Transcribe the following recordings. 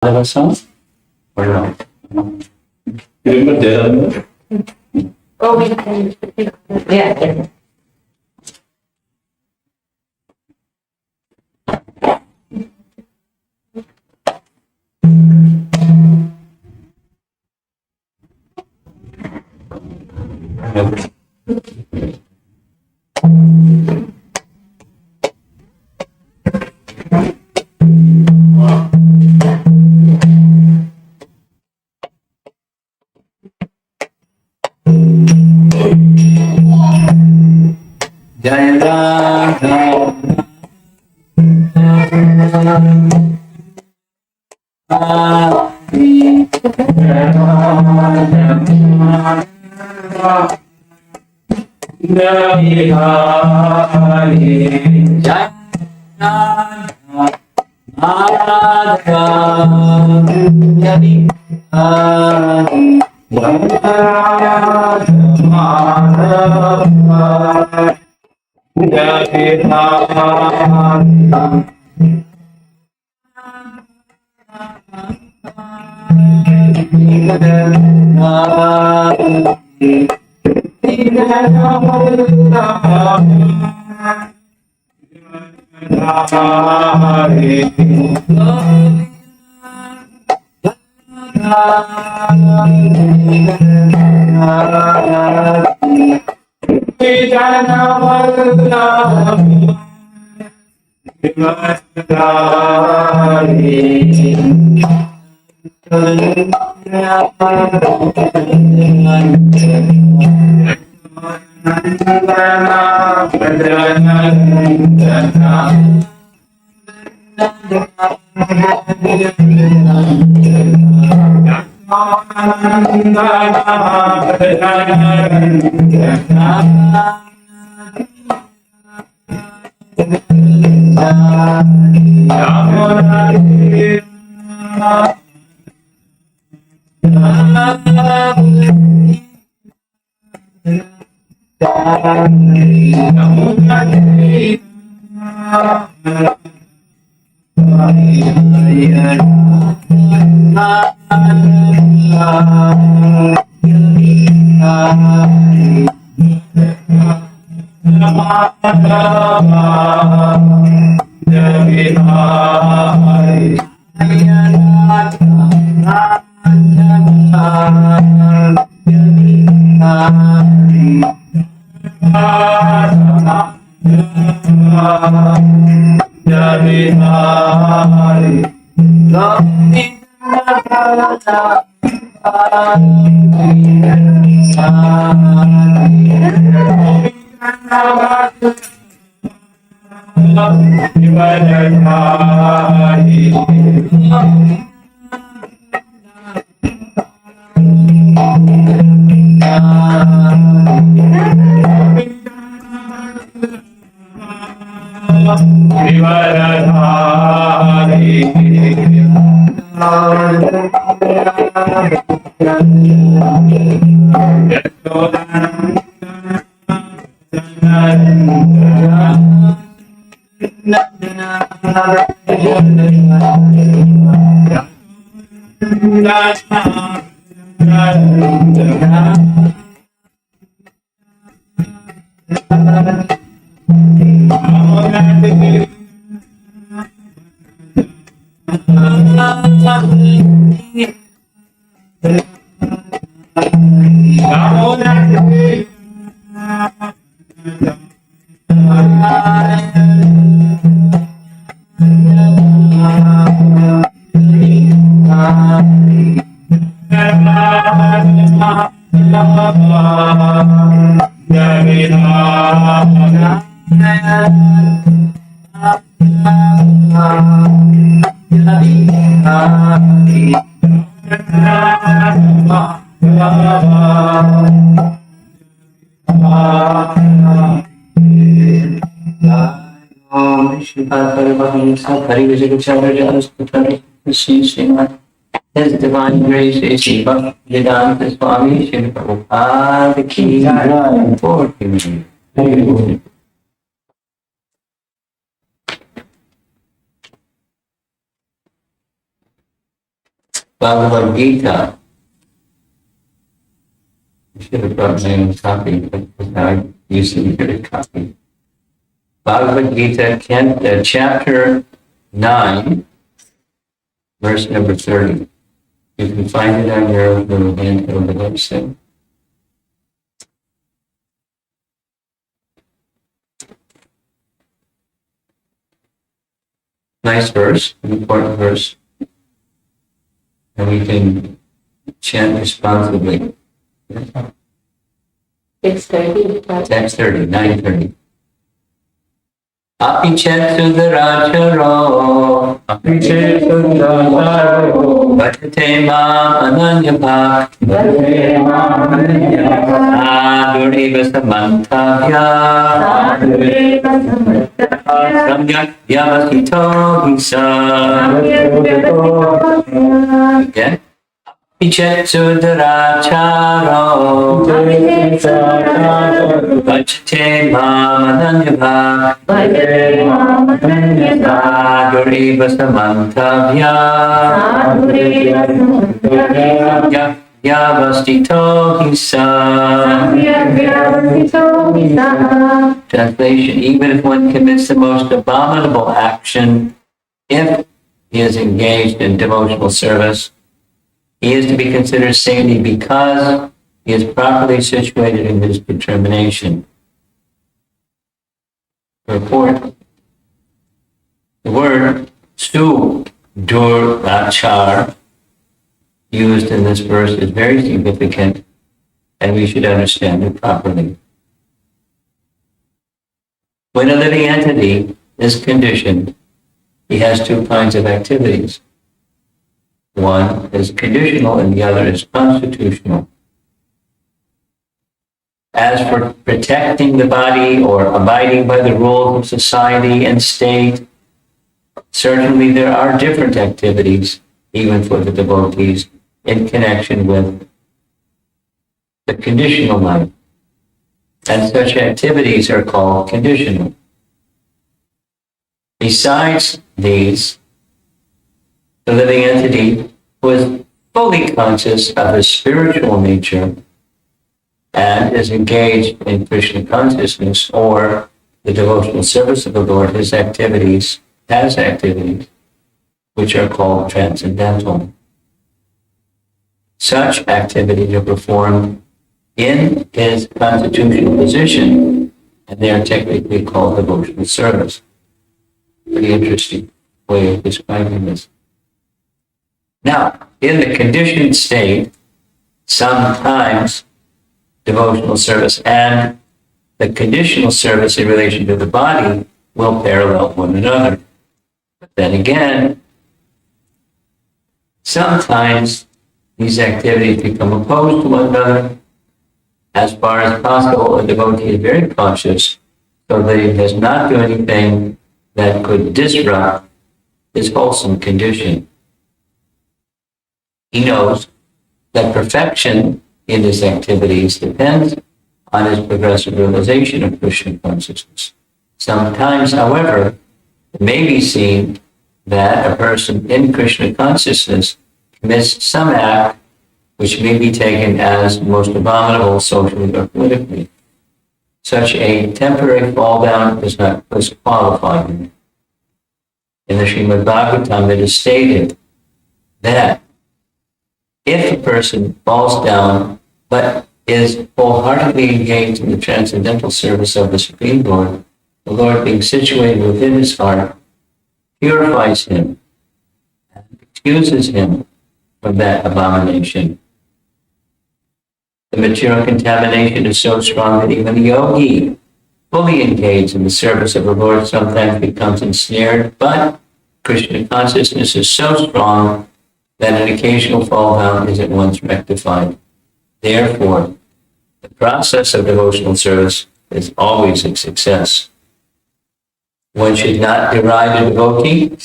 Other song? Or no? You remember the other one? Oh, we can. Yeah. Jai Radha His Divine Grace A.C. Bhagavad Swami Maharaj ki jai. Bhagavad Gita. I should have brought my own copy, but now I usually get a copy. Bhagavad Gita, chapter 9, verse number 30. You can find it on your little handheld website. Nice verse, an important verse. And we can chant responsibly. 6:30. Text 30, 9:30. Api chetsudaracharo bhajate mam ananyabhak sadhuriva samantavya samyak yamasito hisa. Again. Chetsudaracharo bhajate mam ananyabhak sadhuriva samantavya yavastito hisa. Translation: even if one commits the most abominable action, if he is engaged in devotional service, he is to be considered saintly because he is properly situated in his determination. Report. The word sudurachar used in this verse is very significant, and we should understand it properly. When a living entity is conditioned, he has two kinds of activities. One is conditional and the other is constitutional. As for protecting the body or abiding by the rules of society and state, certainly there are different activities, even for the devotees, in connection with the conditional life. And such activities are called conditional. Besides these, the living entity who is fully conscious of his spiritual nature and is engaged in Krishna consciousness or the devotional service of the Lord, has activities which are called transcendental. Such activities are performed in his constitutional position, and they are technically called devotional service. Pretty interesting way of describing this. Now, in the conditioned state, sometimes devotional service and the conditional service in relation to the body will parallel one another. But then again, sometimes these activities become opposed to one another. As far as possible, a devotee is very cautious so that he does not do anything that could disrupt his wholesome condition. He knows that perfection in his activities depends on his progressive realization of Krishna consciousness. Sometimes, however, it may be seen that a person in Krishna consciousness commits some act which may be taken as most abominable socially or politically. Such a temporary fall down does not disqualify him. In the Srimad Bhagavatam, it is stated that if a person falls down but is wholeheartedly engaged in the transcendental service of the Supreme Lord, the Lord being situated within his heart, purifies him and excuses him from that abomination. The material contamination is so strong that even a yogi, fully engaged in the service of the Lord, sometimes becomes ensnared, but Krishna consciousness is so strong that an occasional fall down is at once rectified. Therefore, the process of devotional service is always a success. One should not deride a devotee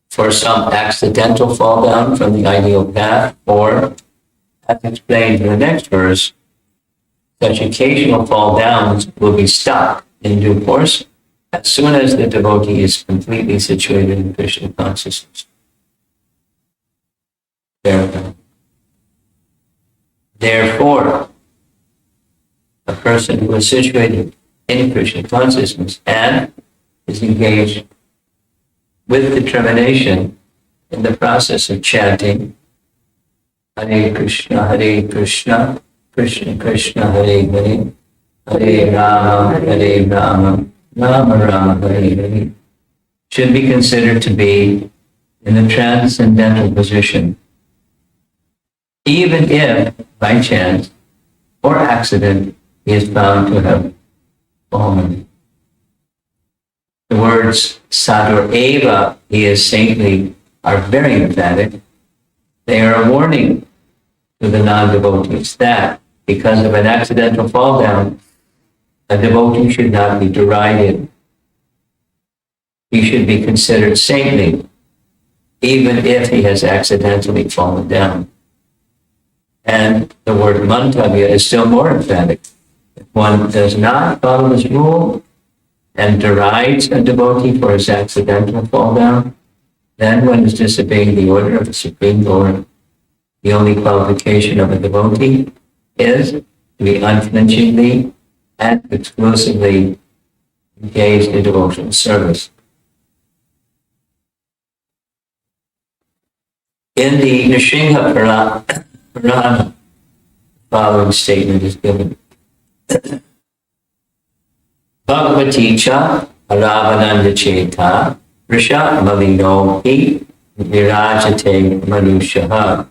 for some accidental fall down from the ideal path, or, as explained in the next verse, such occasional fall downs will be stopped in due course as soon as the devotee is completely situated in Krishna consciousness. paragraph. Therefore, a person who is situated in Krishna consciousness and is engaged with determination in the process of chanting Hare Krishna, Krishna Krishna, Hare Hare, Hare Rama, Rama Rama, Hare Hare, should be considered to be in the transcendental position, even if, by chance or accident, he is found to have fallen. The words Sadhur Eva, he is saintly, are very emphatic. They are a warning to the non-devotees that because of an accidental fall down, a devotee should not be derided. He should be considered saintly, even if he has accidentally fallen down. And the word mantavya is still more emphatic. If one does not follow this rule and derides a devotee for his accidental fall down, then one is disobeying the order of the Supreme Lord. The only qualification of a devotee is to be unflinchingly and exclusively engaged in devotional service. In the Nrsimha Purana, the following statement is given. Bhagavati cha aravananda cheta risha malino hi virajate manushaha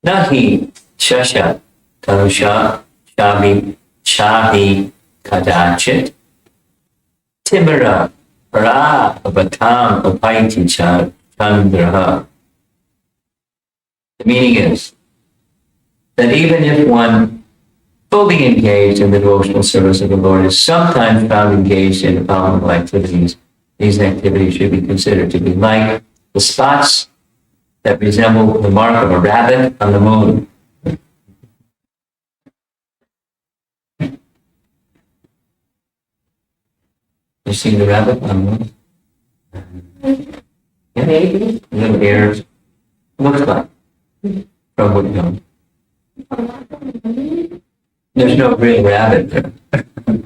nahi shasha kanusha chahi kadachit timara para avatam apaiti cha chandraha. The meaning is that even if one fully engaged in the devotional service of the Lord is sometimes found engaged in abominable activities, these activities should be considered to be like the spots that resemble the mark of a rabbit on the moon. You see the rabbit on the moon? Yeah. Maybe. Little hairs. Looks like. From what you know. There's no real rabbit there. But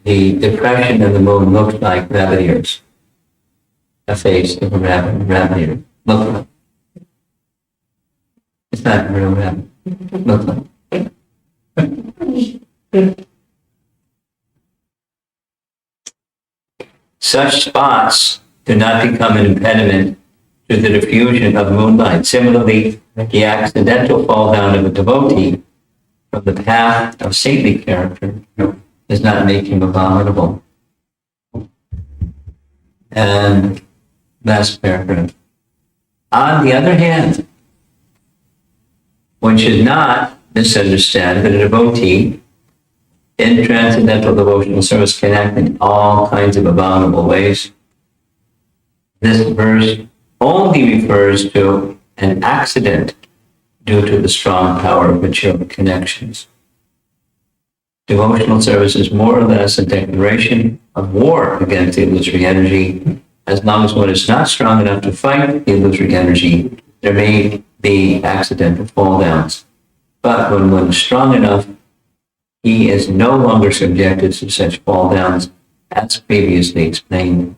the depression in the moon looks like rabbit ears. A face of a rabbit ear. Look like. It's not a real rabbit. Look like. Such spots do not become an impediment to the diffusion of moonlight. Similarly, the accidental fall down of a devotee from the path of saintly character does not make him abominable. And last paragraph. On the other hand, one should not misunderstand that a devotee in transcendental devotional service can act in all kinds of abominable ways. This verse only refers to an accident due to the strong power of material connections. Devotional service is more or less a declaration of war against the illusory energy. As long as one is not strong enough to fight the illusory energy, there may be accidental fall downs. But when one is strong enough, he is no longer subjected to such fall downs as previously explained.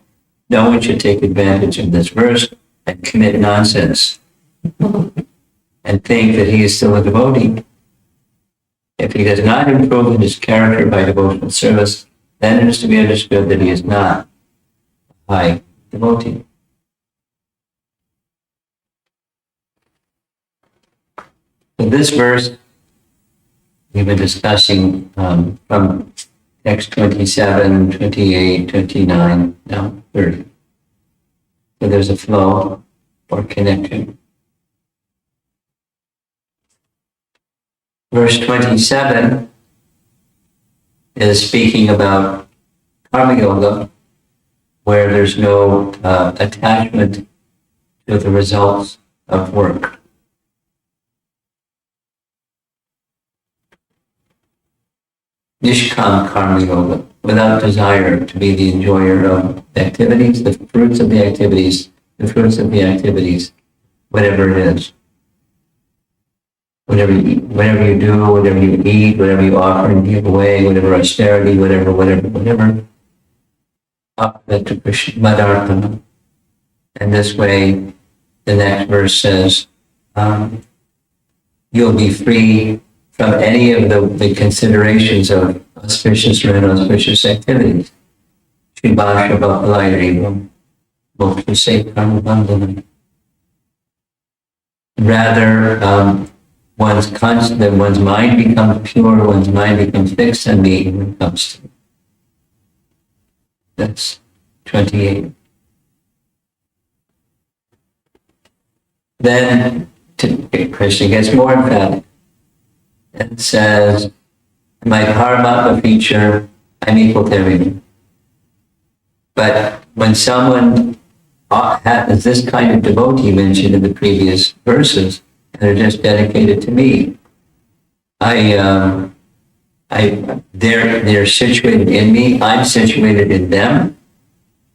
No one should take advantage of this verse and commit nonsense and think that he is still a devotee. If he does not improve in his character by devotional service, then it is to be understood that he is not a high devotee. So this verse we've been discussing from text 27, 28, 29, now 30. So there's a flow or connection. Verse 27 is speaking about karma yoga, where there's no attachment to the results of work. Nishkam karma yoga, without desire to be the enjoyer of the activities, the fruits of the activities, whatever it is. whatever you do, whatever you eat, whatever you offer and give away, whatever austerity, whatever, offer that to Krishna, Madarpana. And this way, the next verse says, you'll be free from any of the considerations of auspicious or inauspicious activities. Shibasha Bhapalayarivam, Moksha Sekram Bandhanam. Rather, one's mind becomes pure, one's mind becomes fixed on me when it comes to. That's 28. Then Krishna gets more emphatic and says, my Paramatma feature, I'm equal to everyone. But when someone has this kind of devotee mentioned in the previous verses, and they're just dedicated to me, they're situated in me, I'm situated in them,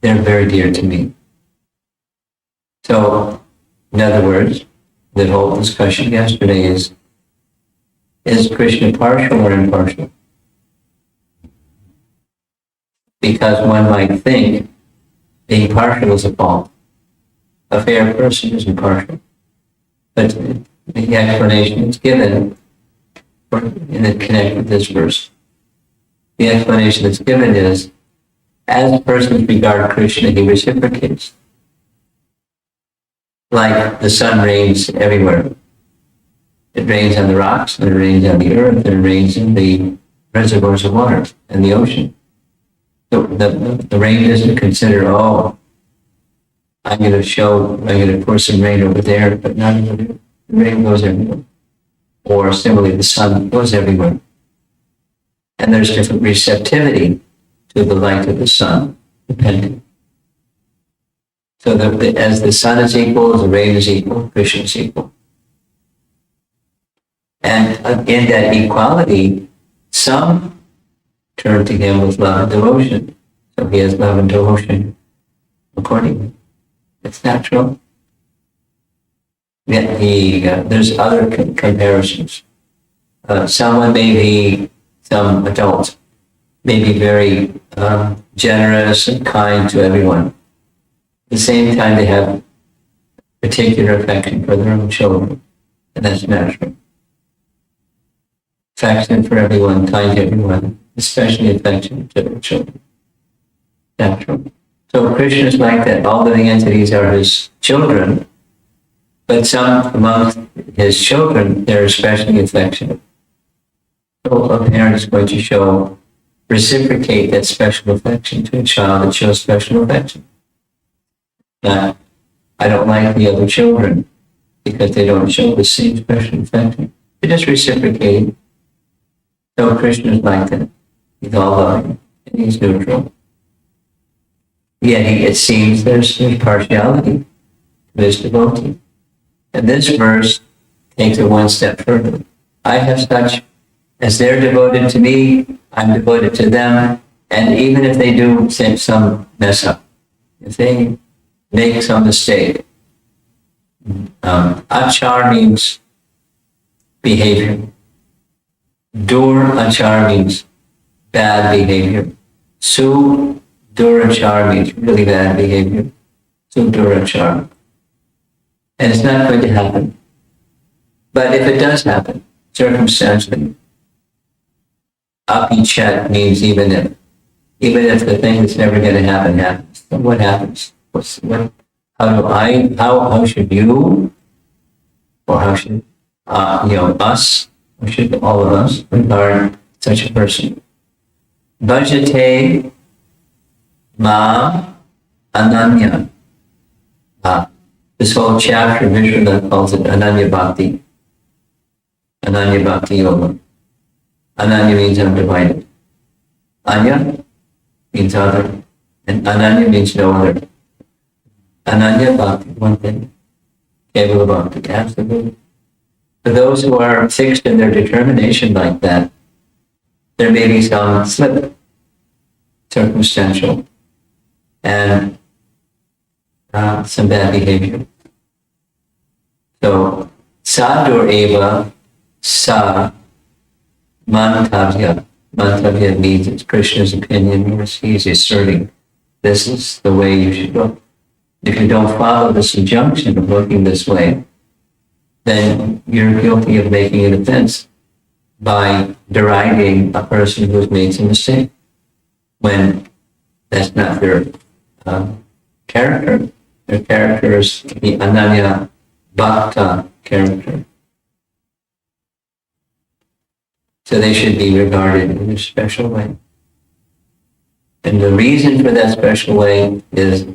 they're very dear to me. So, in other words, the whole discussion yesterday is Krishna partial or impartial? Because one might think being partial is a fault. A fair person is impartial. But the explanation is given in the connect with this verse. The explanation that's given is, as persons regard Krishna, he reciprocates. Like the sun rains everywhere. It rains on the rocks, and it rains on the earth, and it rains in the reservoirs of water and the ocean. So the rain doesn't consider, I'm going to pour some rain over there, but not over there. The rain goes everywhere. Or similarly, the sun goes everywhere. And there's different receptivity to the light of the sun, depending. So as the sun is equal, as the rain is equal, Krishna is equal. And in that equality, some turn to him with love and devotion. So he has love and devotion accordingly. It's natural. Yet there's other comparisons. Some adults may be very generous and kind to everyone. At the same time, they have particular affection for their own children, and that's natural. Affection for everyone, kind to everyone, especially affection to their children. Natural. So Krishna is like that. All living entities are his children, but some amongst his children, they're especially affectionate. So a parent is going to reciprocate that special affection to a child that shows special affection. Now, I don't like the other children because they don't show the same special affection. They're just reciprocating. So Krishna is like that. He's all loving and he's neutral. Yet it seems there's partiality to his devotee. And this verse takes it one step further. I have such, as they're devoted to me, I'm devoted to them. And even if they do some mess up, if they make some mistake, achar means behavior. Dur-achar means bad behavior. Dur-achar means really bad behavior. Dur-achar. And it's not going to happen. But if it does happen, circumstantially, apichat means even if the thing that's never going to happen happens, then what happens? How should you, or how should us, or should all of us regard such a person? Bhajate ma ananya. This whole chapter, Vishwanath calls it Ananya Bhakti. Ananya Bhakti Yoga. Ananya means undivided. Anya means other. And Ananya means no other. Ananya Bhakti, one thing. Kevala Bhakti, absolutely. For those who are fixed in their determination like that, there may be some slip, circumstantial, and some bad behavior. So, sadhur eva sa mantavya. Mantavya means it's Krishna's opinion, or he's asserting this is the way you should look. If you don't follow this injunction of looking this way, then you're guilty of making an offense by deriding a person who's made some mistake when that's not their character. Their character is the Ananya Bhakta character. So they should be regarded in a special way. And the reason for that special way is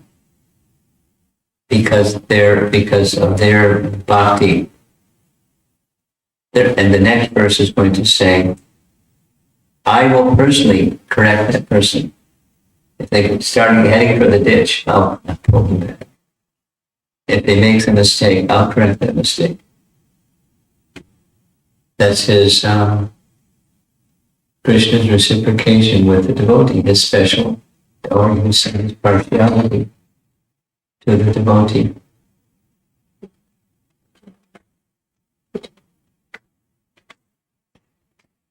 because of their bhakti. And the next verse is going to say, I will personally correct that person. If they start heading for the ditch, I'll pull them back. If they make a mistake, I'll correct that mistake. That's his Krishna's reciprocation with the devotee, his special, or you can say his partiality to the devotee.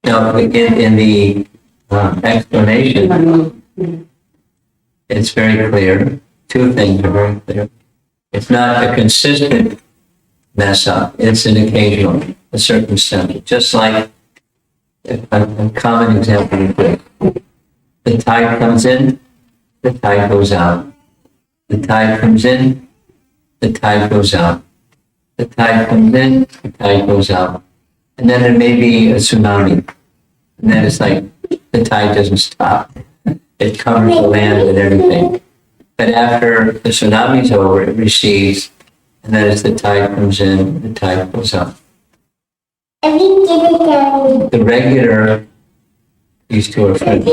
Now, in the explanation, it's very clear. Two things are very clear. It's not a consistent mess up. It's an occasional, a circumstance. Just like a common example is this. The tide comes in, the tide goes out. The tide comes in, the tide goes out. The tide comes in, the tide goes out. And then there may be a tsunami. And then it's like the tide doesn't stop. It covers the land and everything. But after the tsunami's over, it recedes. And then as the tide comes in, the tide goes out. The regular, these two are friends.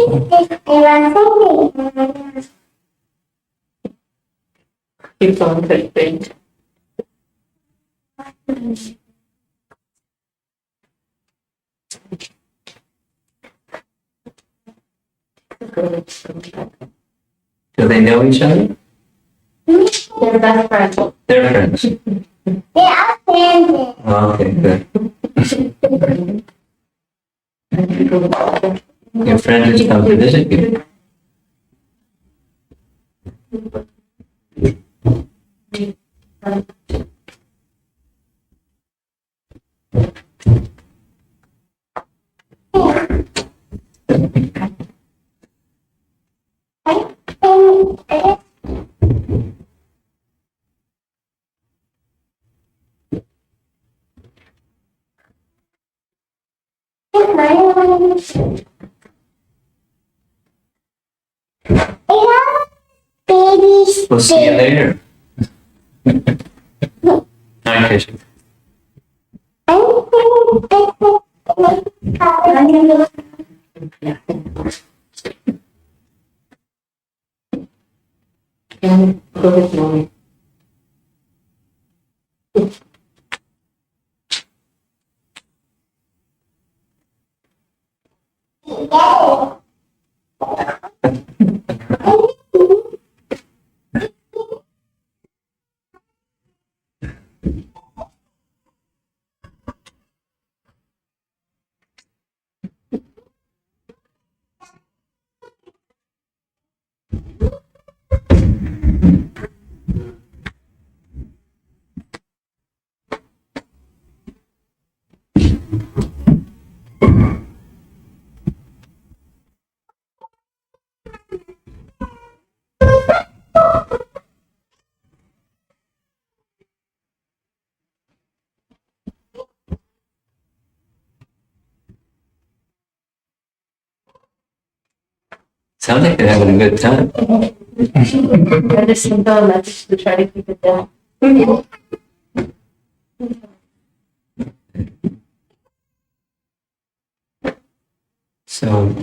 Keep on flipping. Do they know each other? They're best friends. They're friends. They are friends. Okay, good. Your friend has come to visit you. We'll see you later. Hi, Krishna. Good morning. Sounds like they're having a good time. I just sent them a message to try to keep it down. So,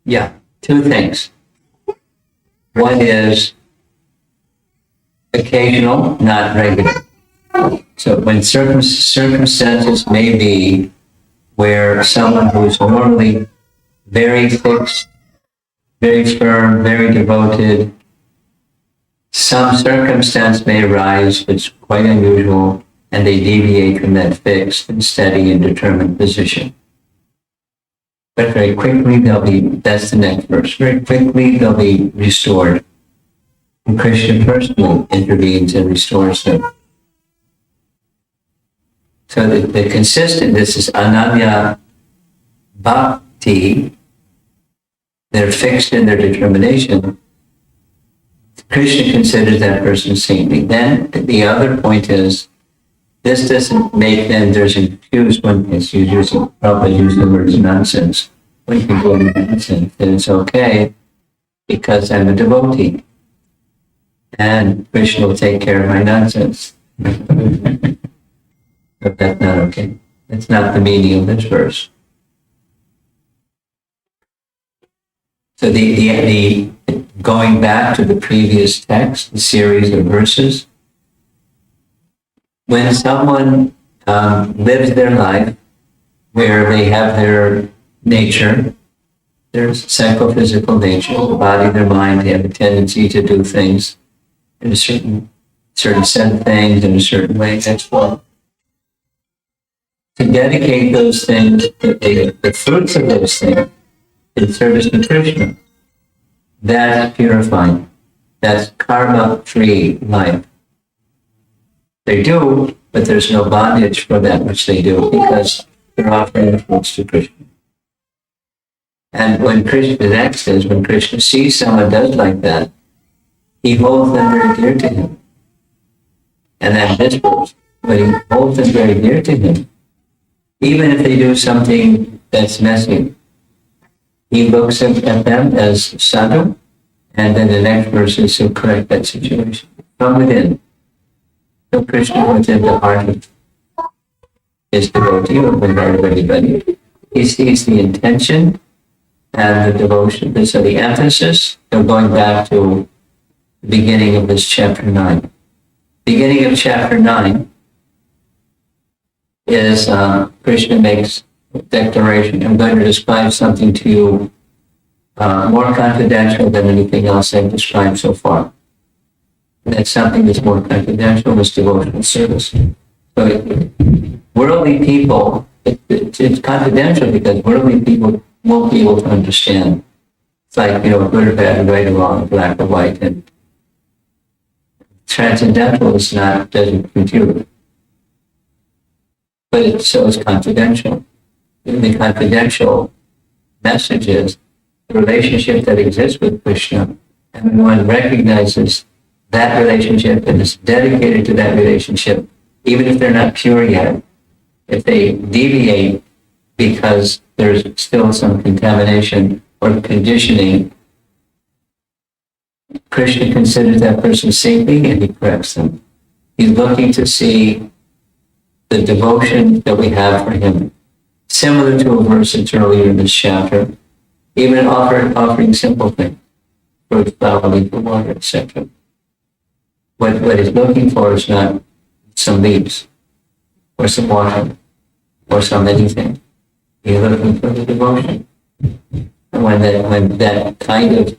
yeah, two things. One is occasional, not regular. So when circumstances may be where someone who is normally very fixed, very firm, very devoted, some circumstance may arise which is quite unusual, and they deviate from that fixed and steady and determined position. But very quickly that's the next verse, very quickly they'll be restored. And Krishna personally intervenes and restores them. So the consistent, this is ananya bhakti, they're fixed in their determination. Krishna considers that person saintly. Then the other point is, this doesn't make them, there's a confused one, is probably use the words nonsense. When people do nonsense, then it's okay because I'm a devotee. And Krishna will take care of my nonsense. But that's not okay. That's not the meaning of this verse. So the going back to the previous text, the series of verses, when someone lives their life where they have their nature, their psychophysical nature, the body, their mind, they have a tendency to do things in a certain set of things in a certain way, that's why. To dedicate those things, the fruits of those things, in service to Krishna, that's purifying. That's karma-free life. They do, but there's no bondage for that which they do because they're offering the fruits to Krishna. And when Krishna, the next is, when Krishna sees someone does like that, he holds them very dear to him. And then this verse, when he holds them very dear to him, even if they do something that's messy, he looks at them as sadhu, and then the next verse is to correct that situation from within. So Krishna within the heart of his devotee, or the heart of anybody, he sees the intention and the devotion. So the emphasis, so going back to the beginning of this chapter 9. Beginning of chapter 9 is Krishna makes a declaration. I'm going to describe something to you more confidential than anything else I've described so far. And that's something that's more confidential is devotional service. So worldly people, it's confidential because worldly people won't be able to understand. It's like, good or bad, right or wrong, black or white, and transcendental is not, doesn't compute. But it's confidential. The confidential message is the relationship that exists with Krishna, and when one recognizes that relationship and is dedicated to that relationship, even if they're not pure yet, if they deviate because there's still some contamination or conditioning, Krishna considers that person saintly and he corrects them. He's looking to see the devotion that we have for him. Similar to a verse that's earlier in this chapter, even offering simple things, fruit, flower, leaf, water, etc. What he's looking for is not some leaves, or some water, or some anything. He's looking for the devotion. And when that kind of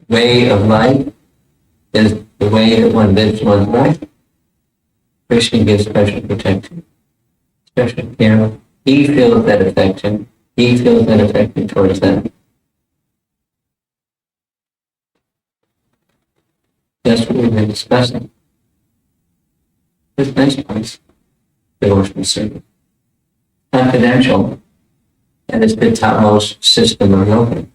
way of life is the way that one lives one's life, Krishna gives special protection, special care. He feels that affection. He feels that affection towards them. That's what we've been discussing. This next place, devotional service. Confidential, and it's the topmost system of yoga.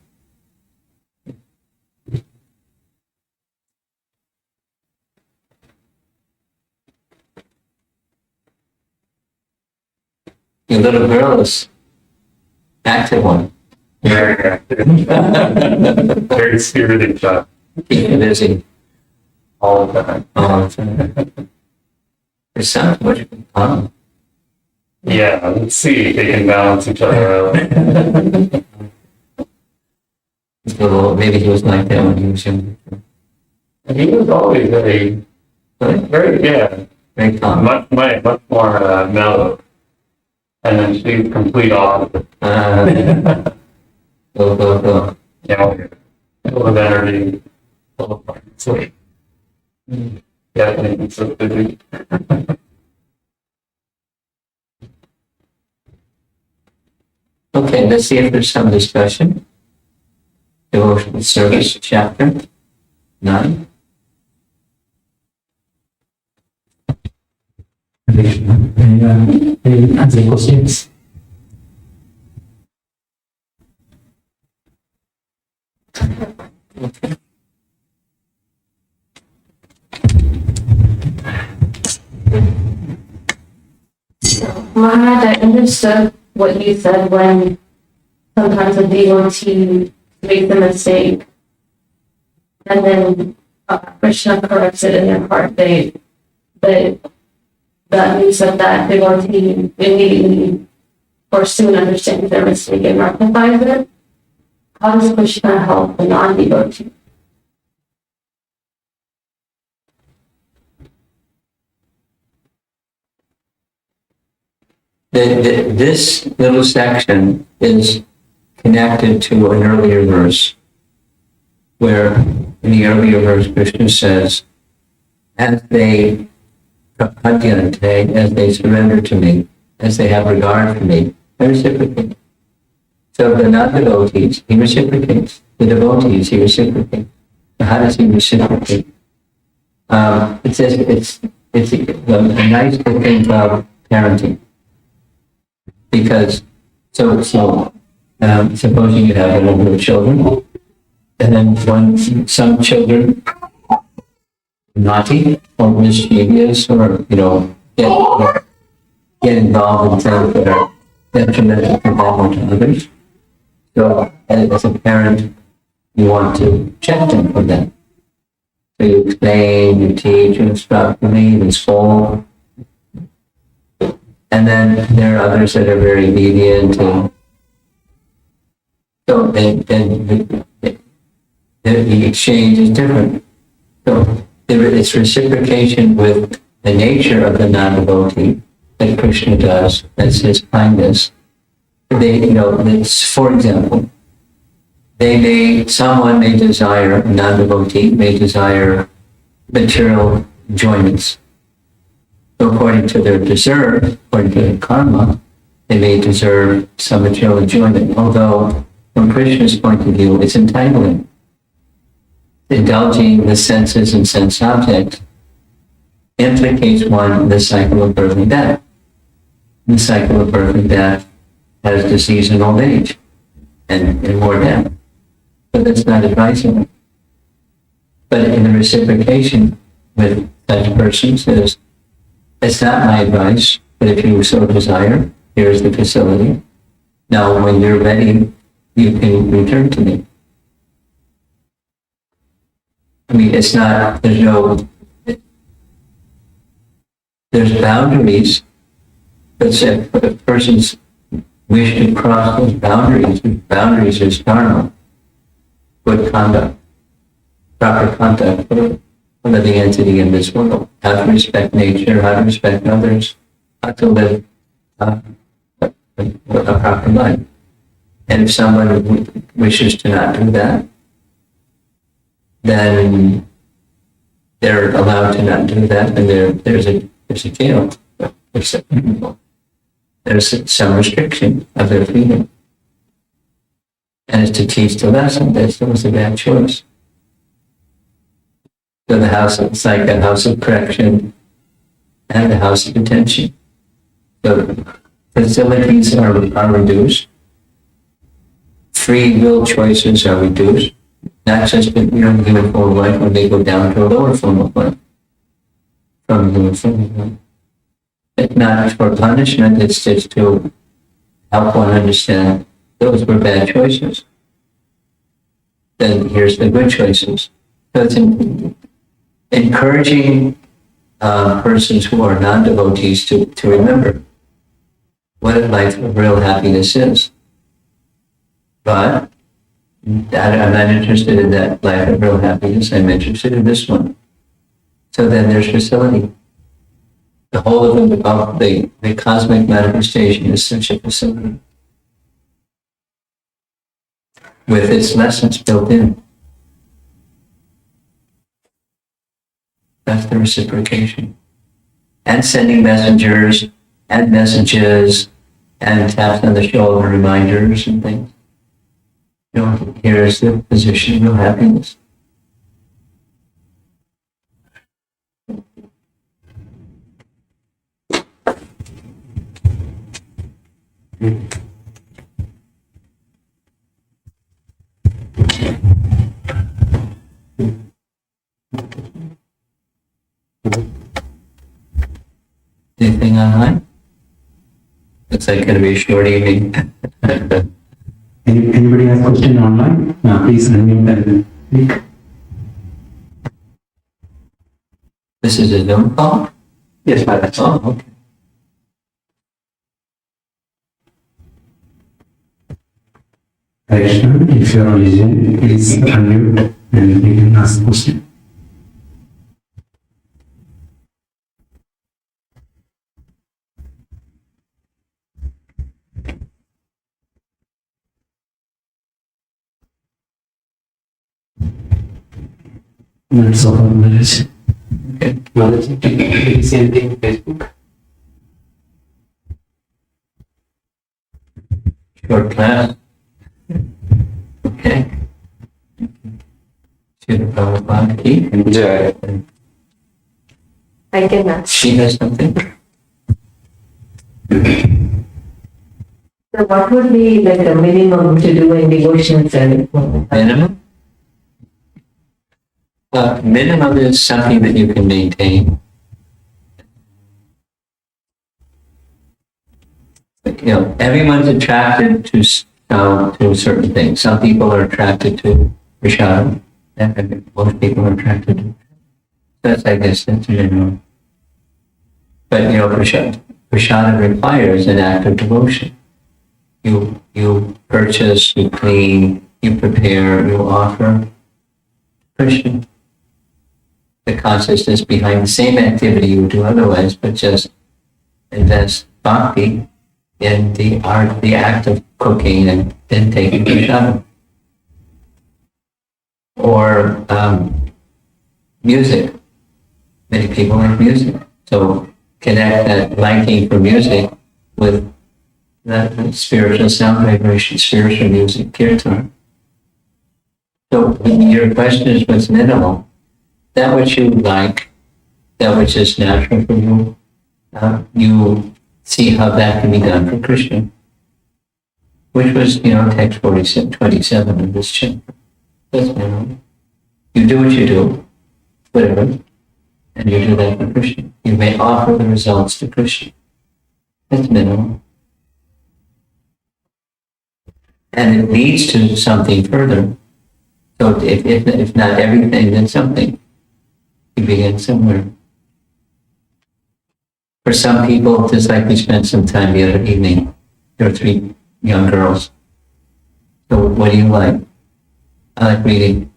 Your little girl is active one. Very active. Very spirited child. Keep you busy All the time. all the time. It sounds much fun. Yeah, let's see if they can balance each other out. Maybe he was like that when he was younger. He was always very, Very calm. much more mellow. And then she's complete opposite. Go. Full of energy, full of fun. Sweet. Definitely. So good. Okay, let's see if there's some discussion. Devotional Service, Chapter 9. Any answer questions? Maharaj, I understood what you said when sometimes a devotee makes a mistake and then Krishna corrects it in their heart. That means that devotee immediately or soon understands their mistake and rectifies it. How does Krishna help the non-devotee? This little section is connected to an earlier verse, where in the earlier verse Krishna says, as they surrender to me, as they have regard for me, I reciprocate. So the non-devotees, he reciprocates. The devotees, he reciprocates. So how does he reciprocate? It's a nice thing about parenting. Because, supposing you have a number of children, and then some children are naughty or mischievous or, get involved in things that are detrimental to them or to others. So, as a parent, you want to check them for that. So you explain, you teach, you instruct, you scold. And then there are others that are very obedient, and so the exchange is different. So it's reciprocation with the nature of the non-devotee that Krishna does. That's his kindness. For example, someone may desire, a non-devotee may desire material enjoyments. So according to their according to their karma, they may deserve some material enjoyment, although from Krishna's point of view, it's entitling. Indulging the senses and sense objects implicates one in the cycle of birth and death. The cycle of birth and death has disease and old age and more death. But that's not advisable. But in the reciprocation with such persons, it's not my advice, but if you so desire, here's the facility. Now, when you're ready, you can return to me. I mean, there's boundaries, but if a person's wish to cross those boundaries is dharma, good conduct, proper conduct for a living entity in this world. How to respect nature, how to respect others, how to live a proper life. And if someone wishes to not do that, then they're allowed to not do that, and there's a jail. There's some restriction of their freedom. And it's to teach the lesson that it was a bad choice. So it's like a house of correction and a house of detention. So facilities are reduced. Free will choices are reduced. Not just in human form of life when they go down to a lower form of life. From human form of life. It's not for punishment, it's just to help one understand those were bad choices. Then here's the good choices. So it's encouraging persons who are non-devotees to remember what a life of real happiness is. But I'm not interested in that life of real happiness. I'm interested in this one. So then there's facility. The whole of the cosmic manifestation is such a facility with its lessons built in. That's the reciprocation. And sending messengers and messages and taps on the shoulder reminders and things. You know, here's the position of happiness. Anything online? Looks like going to be a short evening. Anybody has question online? Please unmute and speak. This is a Zoom call? Yes, Maharaj. Oh, okay. Krishna, if you are listening, please unmute and you can ask question. That's all, Maharaj. Okay. Maharaj, did you see anything on Facebook? Short class. Okay. Srila Prabhupada ki. Jai. I can ask. She has something. So what would be like the minimum to do in devotional service? Minimum? Minimum is something that you can maintain. But, you know, everyone's attracted to to certain things. Some people are attracted to prasad, and most people are attracted to. That's, I guess, that's minimum. But you know, prasad requires an act of devotion. You purchase, you clean, you prepare, you offer Krishna. The consciousness behind the same activity you would do otherwise, but just invest bhakti in the art, the act of cooking and then taking prasad. Or music. Many people like music. So connect that liking for music with that spiritual sound vibration, spiritual music, kirtan. So your question is what's minimal. That which you like, that which is natural for you, you see how that can be done for Krishna. Which was, you know, text 27 of this chapter. That's minimal. You do what you do, whatever, and you do that for Krishna. You may offer the results to Krishna. That's minimal. And it leads to something further. So if not everything, then something. You begin somewhere. For some people, just like we spent some time the other evening, there are 3 young girls. So what do you like? I like reading.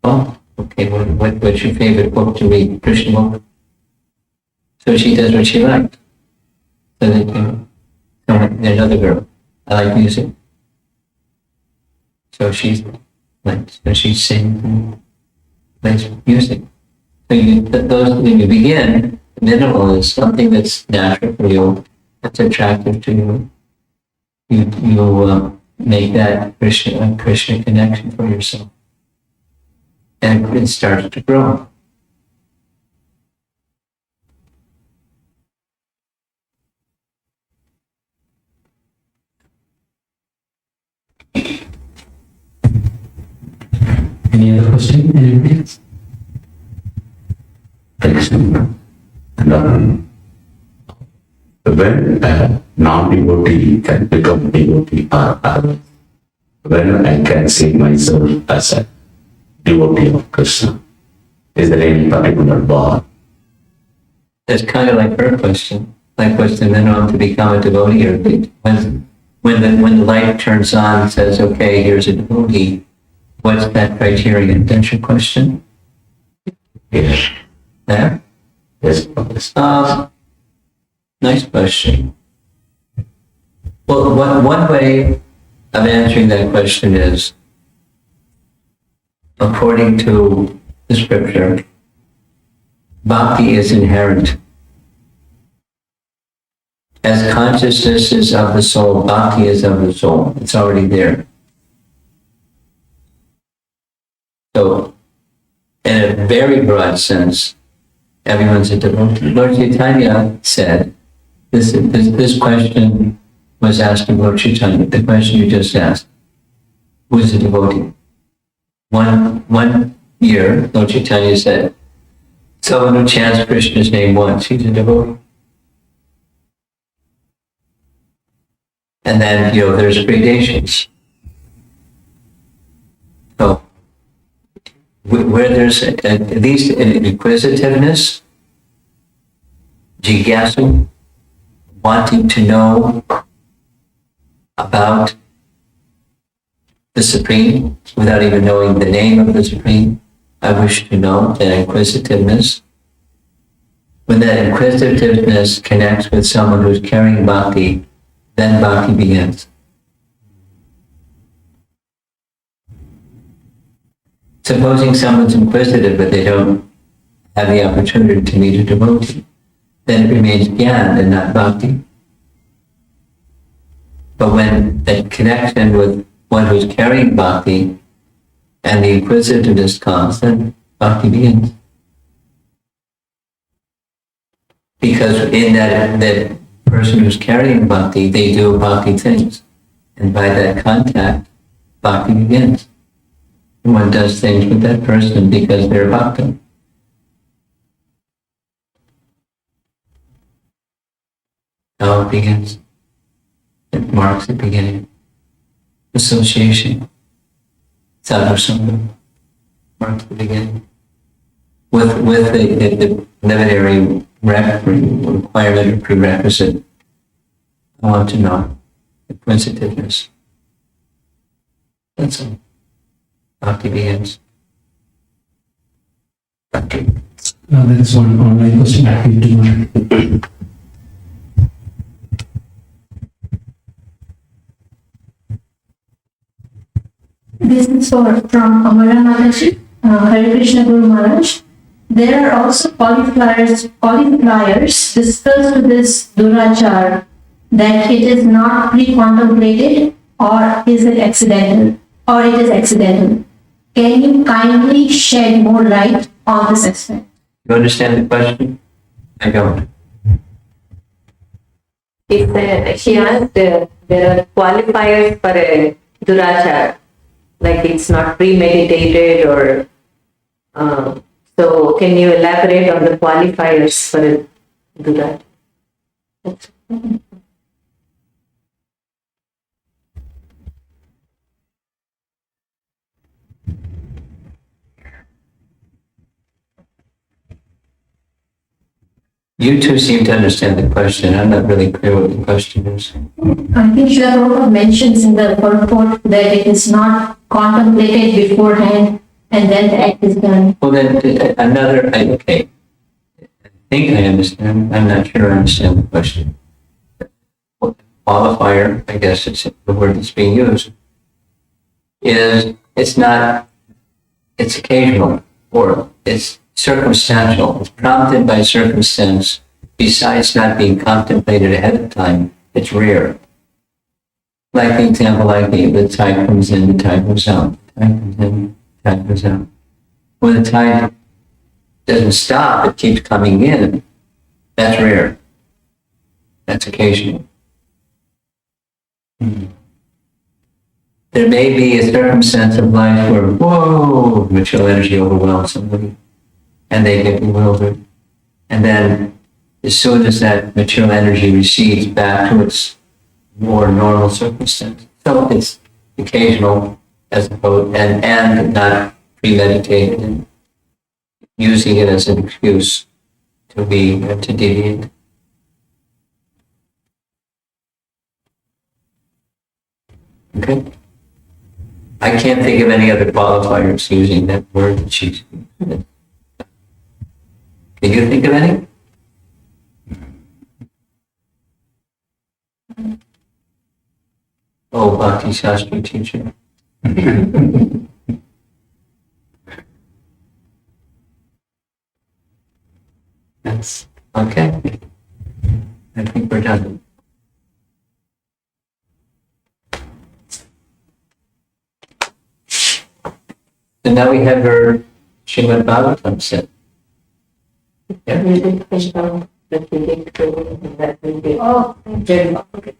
Oh, okay, what's your favorite book to read? Krishna book? So she does what she liked. So that, you know, another girl, I like music. So she's sings, plays music. So when you begin, minimal is something that's natural for you, that's attractive to you. You make that Krishna connection for yourself. And it starts to grow. Any other question? Anybody else? Krishna. And when a non-devotee can become devotee or when I can see myself as a devotee of Krishna, is there any particular bar? That's kind of like her question. Like what's the minimum to become a devotee? Or when the light turns on and says, okay, here's a devotee, what's that criterion? That's your question? Yes. There? Yes. Nice question. Well, one way of answering that question is, according to the scripture, Bhakti is inherent. As consciousness is of the soul, bhakti is of the soul. It's already there. So, in a very broad sense, everyone's a devotee. Lord Chaitanya said, this question was asked of Lord Chaitanya, the question you just asked. Who is a devotee? One year, Lord Chaitanya said, someone who chants Krishna's name once, he's a devotee. And then, there's gradations. So, where there's at least an inquisitiveness, jigyasu, wanting to know about the Supreme without even knowing the name of the Supreme, I wish to know, that inquisitiveness. When that inquisitiveness connects with someone who's carrying bhakti, then bhakti begins. Supposing someone's inquisitive but they don't have the opportunity to meet a devotee, then it remains jnana and not bhakti. But when that connection with one who's carrying bhakti and the inquisitiveness comes, then bhakti begins. Because in that person who's carrying bhakti, they do bhakti things. And by that contact, bhakti begins. And one does things with that person because they're bhakta. Now it begins. It marks the beginning. Association. Sadhusanga marks the beginning. With the preliminary requirement or prerequisite, I want to know the inquisitiveness. That's all. Bhakti begins. Bhakti. There is one online question I need to know. This is from Amara Mataji, Hare Krishna Guru Maharaj. There are also qualifiers discussed with this durachar, that it is not pre-contemplated or is it accidental, or it is accidental. Can you kindly shed more light on this aspect? You understand the question? I don't. She asked, there are qualifiers for a durachar, like it's not premeditated or, so can you elaborate on the qualifiers for a durachar? You two seem to understand the question. I'm not really clear what the question is. I think Srila Prabhupada mentions in the purport that it is not contemplated beforehand and then the act is done. Well, then okay. I think I understand. I'm not sure I understand the question. Qualifier, I guess it's the word that's being used, it's occasional, or it's circumstantial. It's prompted by circumstance. Besides not being contemplated ahead of time, it's rare. Like the example I gave, the tide comes in, the tide goes out. The tide comes in, the tide goes out. When the tide doesn't stop, it keeps coming in. That's rare. That's occasional. There may be a circumstance of life where, whoa, material energy overwhelms somebody and they get bewildered. And then as soon as that material energy recedes back to its more normal circumstance. So it's occasional as opposed and not premeditated and using it as an excuse to deviate. Okay. I can't think of any other qualifiers using that word that she's using. Can you think of any? Oh, Bhakti Shastra teacher. Yes. Okay. I think we're done. And now we have our Srimad Bhagavatam set. Yeah. We did think of the feeling to that we did. Oh, Okay.